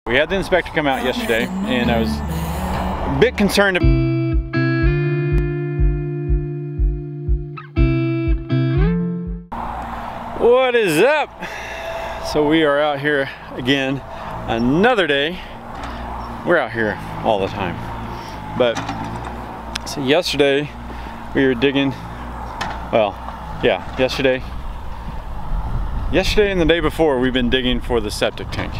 We had the inspector come out yesterday, and I was a bit concerned. What is up? So we are out here again, another day. We're out here all the time. But, so yesterday we were digging, well, yeah, yesterday and the day before we've been digging for the septic tank.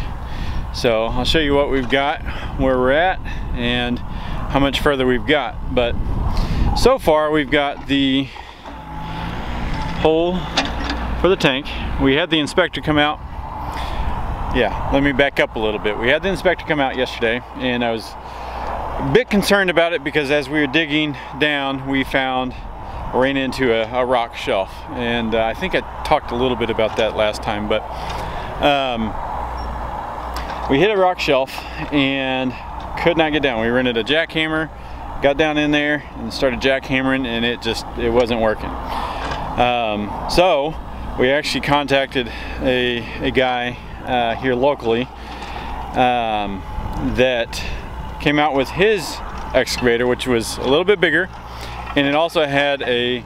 So I'll show you what we've got, where we're at, and how much further we've got. But so far we've got the hole for the tank. We had the inspector come out. Yeah, let me back up a little bit. We had the inspector come out yesterday, and I was a bit concerned about it because as we were digging down, we ran into a rock shelf. And I think I talked a little bit about that last time, but we hit a rock shelf and could not get down. We rented a jackhammer, got down in there and started jackhammering, and it wasn't working. So we actually contacted a guy here locally that came out with his excavator, which was a little bit bigger, and it also had a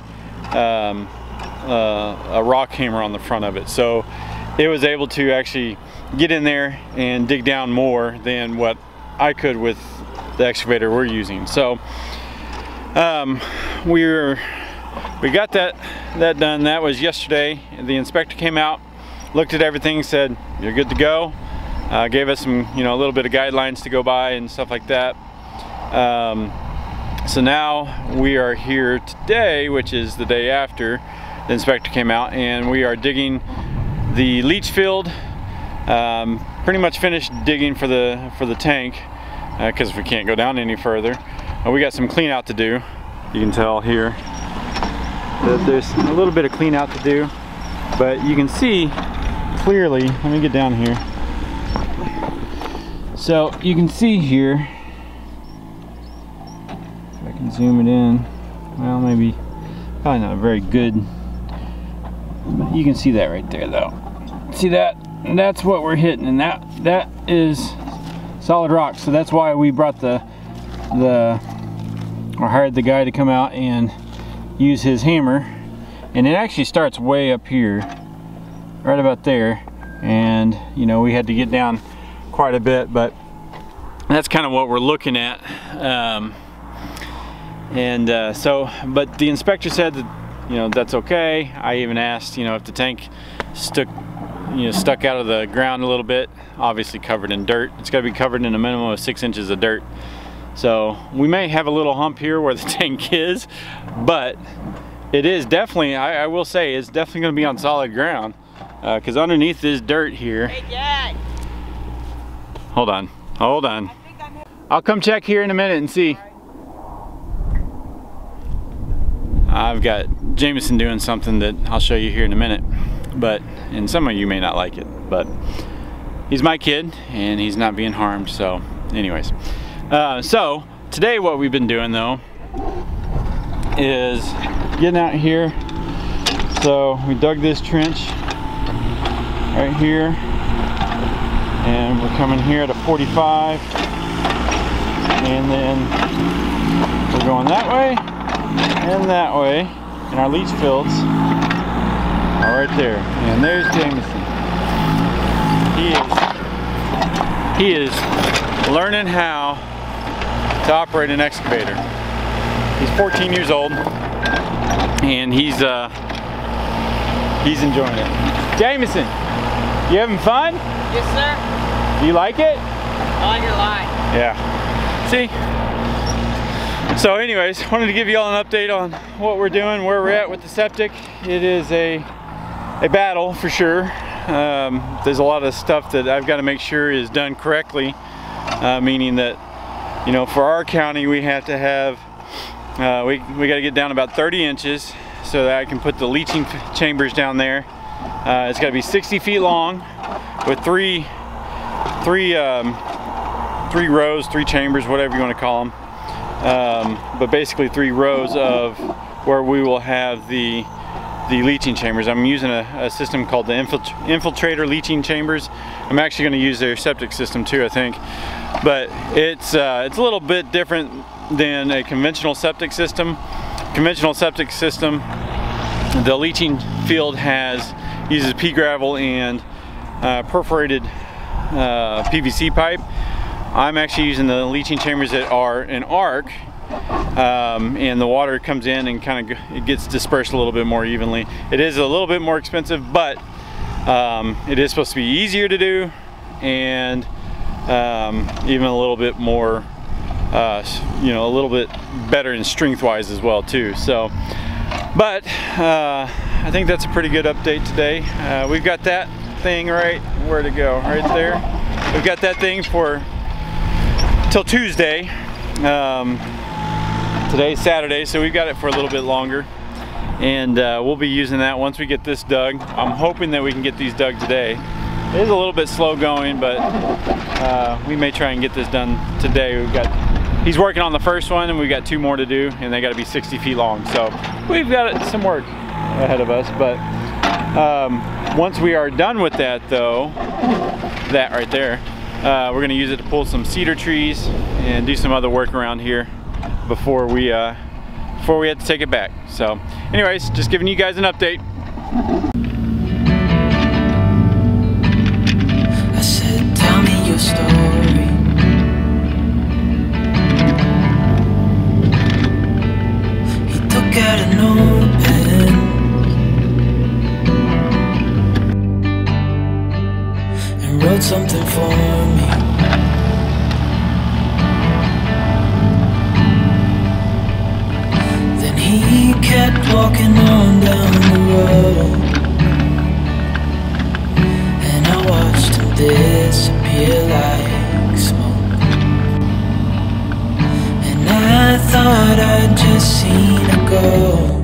rock hammer on the front of it. So it was able to actually get in there and dig down more than what I could with the excavator we're using. So we got that done. That was yesterday. The inspector came out, looked at everything, said you're good to go, gave us some, a little bit of guidelines to go by and stuff like that. So now we are here today, which is the day after the inspector came out, and we are digging the leach field. Pretty much finished digging for the tank because we can't go down any further. We got some clean out to do. You can tell here that there's a little bit of clean out to do, but you can see clearly. Let me get down here. So you can see here, if I can zoom it in, well, maybe probably not very good, but you can see that right there though. See that? And that's what we're hitting, and that is solid rock. So that's why we brought or hired the guy to come out and use his hammer. And it actually starts way up here, right about there. And we had to get down quite a bit, but that's kind of what we're looking at. But the inspector said that that's okay. I even asked if the tank stuck out of the ground a little bit, obviously covered in dirt. It's got to be covered in a minimum of 6 inches of dirt. So we may have a little hump here where the tank is, but it is definitely, I will say, it's definitely going to be on solid ground because underneath this dirt here. Hey, Jack. Hold on. I'll come check here in a minute and see. I've got Jameson doing something that I'll show you here in a minute. And some of you may not like it, but he's my kid and he's not being harmed. So anyways, so today what we've been doing though is getting out here. So we dug this trench right here, and we're coming here to 45, and then we're going that way and that way in our leach fields. Right there, and there's Jameson. He is learning how to operate an excavator. He's 14 years old, and he's enjoying it. Jameson, you having fun? Yes, sir. Do you like it? I like it a lot. Yeah. See? So anyways, wanted to give you all an update on what we're doing, where we're at with the septic. It is a battle for sure. There's a lot of stuff that I've got to make sure is done correctly, meaning that for our county we have to have we got to get down about 30 inches so that I can put the leaching chambers down there. It's got to be 60 feet long with three rows, 3 chambers, whatever you want to call them, but basically 3 rows of where we will have the leaching chambers. I'm using a system called the infiltrator leaching chambers, I'm actually going to use their septic system too, I think. But it's a little bit different than a conventional septic system. Conventional septic system, the leaching field uses pea gravel and perforated PVC pipe. I'm actually using the leaching chambers that are an arc, and the water comes in and it gets dispersed a little bit more evenly. It is a little bit more expensive, but it is supposed to be easier to do, and even a little bit more, you know, a little bit better in strength-wise as well too. So, but I think that's a pretty good update today. We've got that thing right where to go, right there. We've got that thing for till Tuesday. Today's Saturday, so we've got it for a little bit longer, and we'll be using that once we get this dug. I'm hoping that we can get these dug today. It is a little bit slow going, but we may try and get this done today. He's working on the first one, and we've got 2 more to do, and they got to be 60 feet long, so we've got some work ahead of us. But once we are done with that though, that right there, we're going to use it to pull some cedar trees and do some other work around here before we have to take it back. So anyways, just giving you guys an update. I said, tell me your story. He took out a notepad and wrote something for me. Then he kept walking on down the road, and I watched him disappear like smoke. And I thought I'd just seen it go.